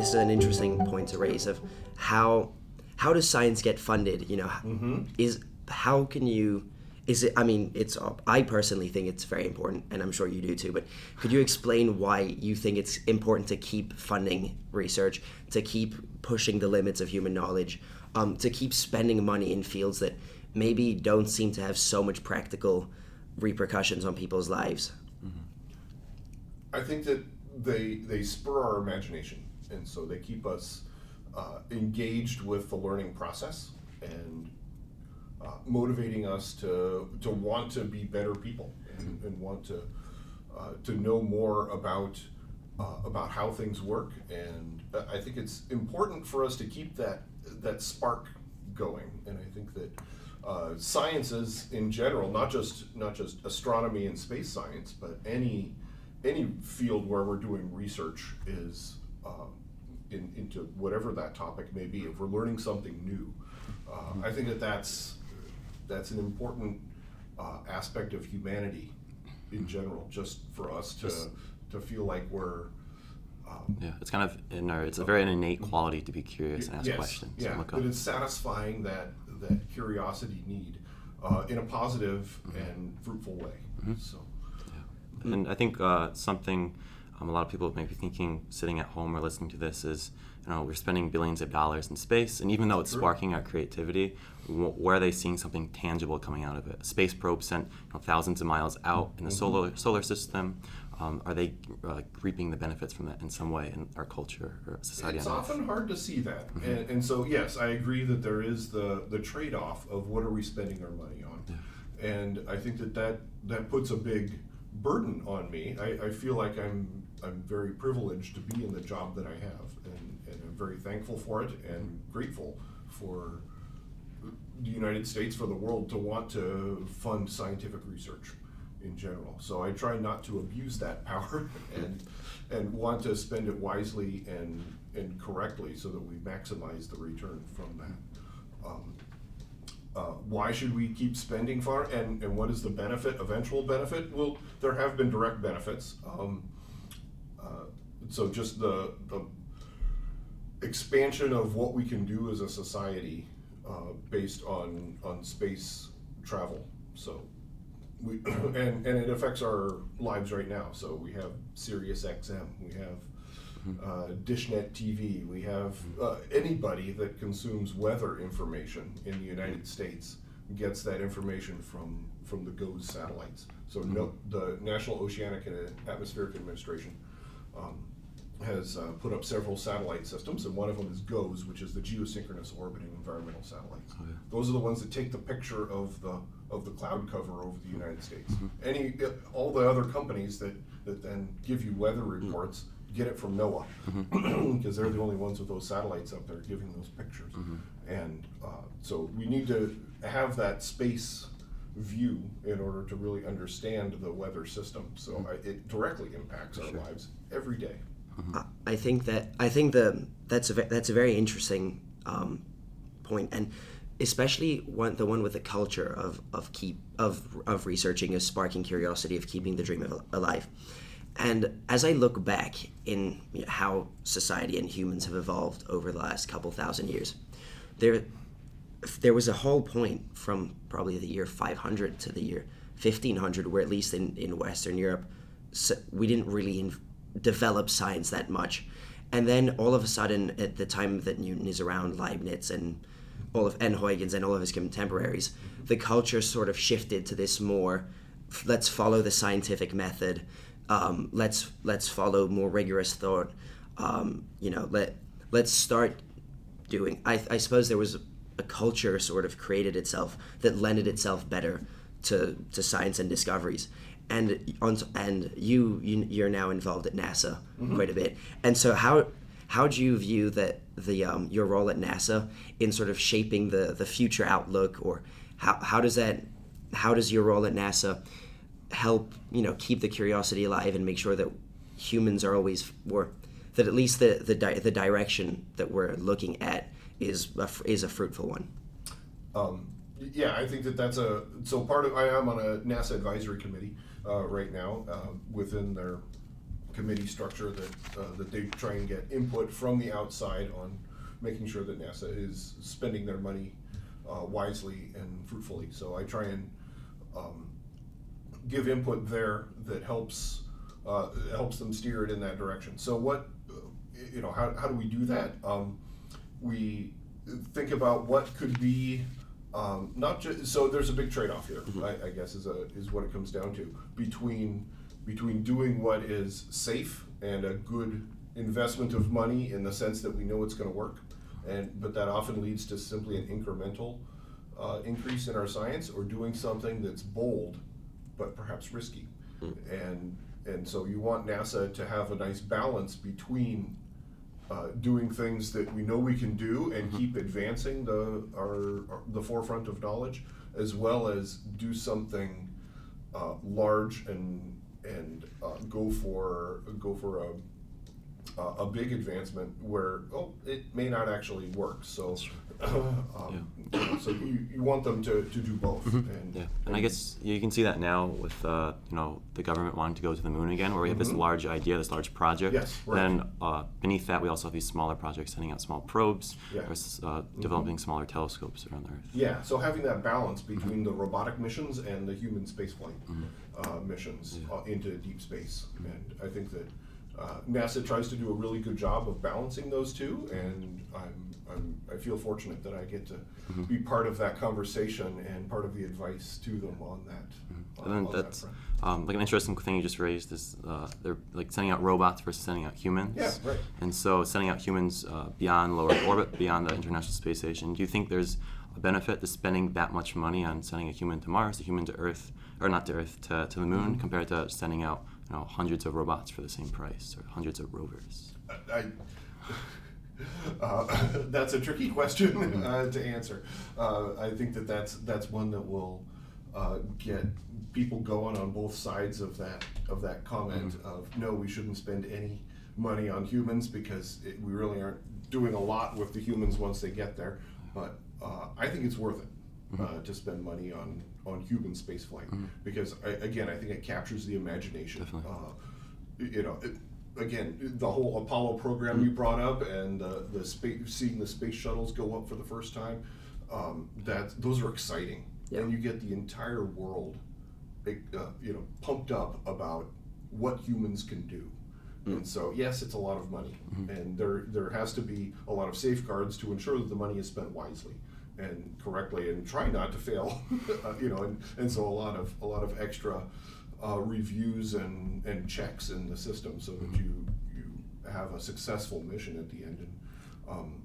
this is an interesting point to raise of how does science get funded? How can you? Is it? I mean, I personally think it's very important, and I'm sure you do too. But could you explain why you think it's important to keep funding research, to keep pushing the limits of human knowledge, to keep spending money in fields that maybe don't seem to have so much practical repercussions on people's lives? I think that they spur our imagination, and so they keep us engaged with the learning process and motivating us to want to be better people and want to know more about how things work. And I think it's important for us to keep that spark going. And I think that sciences in general, not just astronomy and space science, but any field where we're doing research is into whatever that topic may be. If we're learning something new, I think that's an important aspect of humanity in general, just for us to feel like we're it's kind of it's a very innate quality to be curious and ask questions. Yeah, but it's satisfying that curiosity need in a positive and fruitful way. So. And I think something a lot of people may be thinking, sitting at home or listening to this, is we're spending billions of dollars in space, and even though it's sparking our creativity, where are they seeing something tangible coming out of it? A space probe sent thousands of miles out in the solar system. Are they reaping the benefits from that in some way in our culture or society? It's often hard to see that, and so yes, I agree that there is the trade-off of what are we spending our money on, and I think that puts a big burden on me. I feel like I'm very privileged to be in the job that I have, and I'm very thankful for it and grateful for the United States, for the world, to want to fund scientific research in general. So I try not to abuse that power and want to spend it wisely and correctly so that we maximize the return from that. Why should we keep spending for it, and what is the benefit, eventual benefit? Well, there have been direct benefits. So just the expansion of what we can do as a society based on space travel. So we and it affects our lives right now. So we have Sirius XM, we have DishNet TV, we have anybody that consumes weather information in the United States gets that information from the GOES satellites. So the National Oceanic and Atmospheric Administration has put up several satellite systems, and one of them is GOES, which is the Geosynchronous Orbiting Environmental Satellites. Those are the ones that take the picture of the cloud cover over the United States. All the other companies that then give you weather reports get it from NOAA, because they're the only ones with those satellites up there giving those pictures. And so we need to have that space view in order to really understand the weather system. So it directly impacts our lives every day. I think that's a very interesting point, and especially the one with the culture of researching, of sparking curiosity, of keeping the dream alive. And as I look back in how society and humans have evolved over the last couple thousand years, there was a whole point from probably the year 500 to the year 1500 where, at least in Western Europe, we didn't really develop science that much. And then all of a sudden, at the time that Newton is around, Leibniz and Huygens and all of his contemporaries, the culture sort of shifted to this more, let's follow the scientific method, let's follow more rigorous thought, let's start doing. I suppose there was a culture sort of created itself that lended itself better to science and discoveries. And you're now involved at NASA quite a bit. And so how do you view that your role at NASA in sort of shaping the future outlook, or how does your role at NASA help keep the curiosity alive and make sure that humans are always, or that at least the direction that we're looking at is a fruitful one? Yeah, I think that's I am on a NASA advisory committee right now within their committee structure that they try and get input from the outside on making sure that NASA is spending their money wisely and fruitfully. So I try and give input there that helps them steer it in that direction. So what, how do we do that? We think about what could be not just, so there's a big trade-off here. I guess is what it comes down to between doing what is safe and a good investment of money in the sense that we know it's going to work, but that often leads to simply an incremental increase in our science, or doing something that's bold but perhaps risky. And so you want NASA to have a nice balance between doing things that we know we can do and keep advancing the forefront of knowledge, as well as do something large and go for a big advancement where it may not actually work. So so you want them to do both. And I guess you can see that now with the government wanting to go to the moon again, where we have this large idea, this large project. Yes, right. Then beneath that, we also have these smaller projects sending out small probes, or developing smaller telescopes around the Earth. Yeah, so having that balance between the robotic missions and the human spaceflight missions into deep space. And I think that NASA tries to do a really good job of balancing those two, and I feel fortunate that I get to be part of that conversation and part of the advice to them on that. And then that's like an interesting thing you just raised is they're like sending out robots versus sending out humans. Yeah, right. And so sending out humans beyond low Earth orbit, beyond the International Space Station. Do you think there's a benefit to spending that much money on sending a human to Mars, a human to Earth, or not to Earth, to the moon, compared to sending out hundreds of robots for the same price, or hundreds of rovers? That's a tricky question to answer. I think that's one that will get people going on both sides of that comment of no, we shouldn't spend any money on humans because we really aren't doing a lot with the humans once they get there. But I think it's worth it to spend money on human spaceflight because I think it captures the imagination. Again, the whole Apollo program you brought up, and seeing the space shuttles go up for the first time, those are exciting, and you get the entire world, pumped up about what humans can do. And so, yes, it's a lot of money, and there has to be a lot of safeguards to ensure that the money is spent wisely and correctly, and try not to fail. And so a lot of extra reviews and checks in the system so that you have a successful mission at the end. And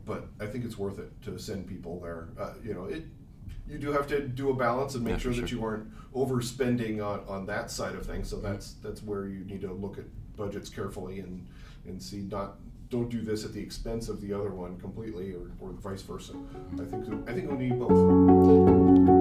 but I think it's worth it to send people there. You do have to do a balance and make sure that you aren't overspending on that side of things. So that's where you need to look at budgets carefully and see don't do this at the expense of the other one completely, or vice versa. I think we need both.